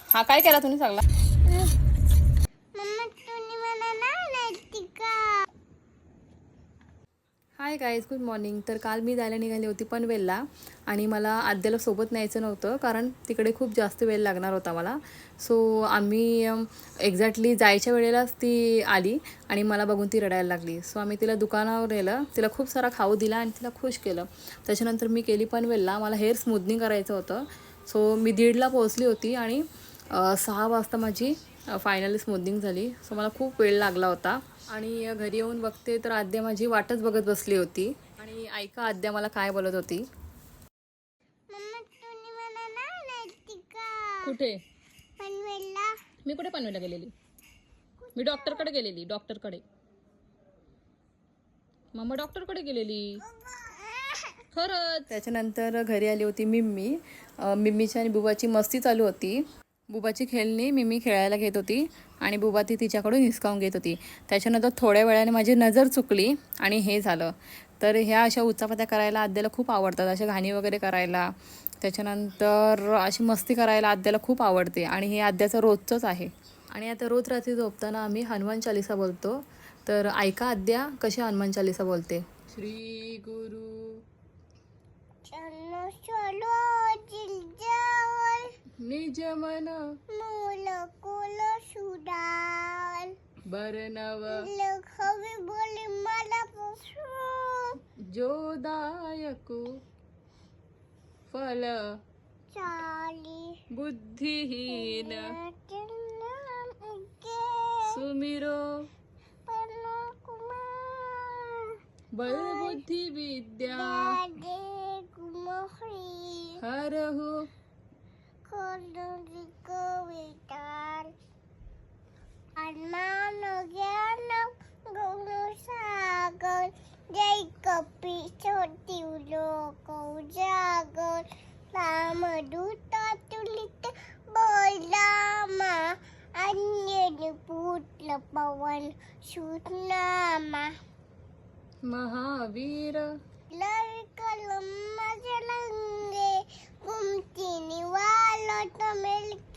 हा काय केला तुम्ही सांगला? Hi guys, good morning. तर काल मी जायला निघाली होती पनवेलला आणि मला आद्याला सोबत न्यायचं नव्हतं कारण तिकडे खूप जास्त वेळ लागणार होता मला. सो आम्ही एक्झॅक्टली जायच्या वेळेलाच ती आली आणि मला बघून ती रडायला लागली. सो आम्ही तिला दुकानावर नेलं, तिला खूप सारा खाऊ दिला आणि तिला खुश केलं. त्याच्यानंतर मी गेली पनवेलला. मला हेअर स्मूथनिंग करायचं होतं. सो मी 1:30ला पोहोचली होती आणि 6 वाजता माझी फायनली स्मूथनिंग झाली. सो मला खूप वेळ लागला होता आणि घरी येऊन बघते तर आद्या माझी वाटच बघत बसली होती. आणि ऐका आद्या मला काय बोलत होती. कुठे? पनवेलला. मी कुठे पनवेलला गेलेली? मी डॉक्टरकडे गेलेली, डॉक्टरकडे. मम्मा डॉक्टरकडे गेलेली खरंच. त्याच्यानंतर घरी आली होती मिम्मीची आणि बुबाची मस्ती चालू होती. बुबाची खेळणी मिम्मी खेळायला घेत होती आणि बुबा ती तिच्याकडून हिसकावून घेत होती. त्याच्यानंतर थोड्या वेळाने माझी नजर चुकली आणि हे झालं. तर ह्या अशा उचापत्या करायला आद्याला खूप आवडतात, अशा घाणी वगैरे करायला. त्याच्यानंतर अशी मस्ती करायला आद्याला खूप आवडते आणि हे आद्याचं रोजचंच आहे. आणि आता रोज रात्री झोपताना आम्ही हनुमान चालीसा बोलतो. तर ऐका आद्या कशी हनुमान चालीसा बोलते. श्री गुरु निज मन बरनव जो दायकु फल बुद्धिहीन सुमिरो बल बुद्धि विद्या हरहु जय कपी छोटी लोक उजागर रामदूता तुलित बोलामा अन्य पुटल पवन सुनामा महावीर लड़कलम मजलंगे घूमती निवालो तो मिलके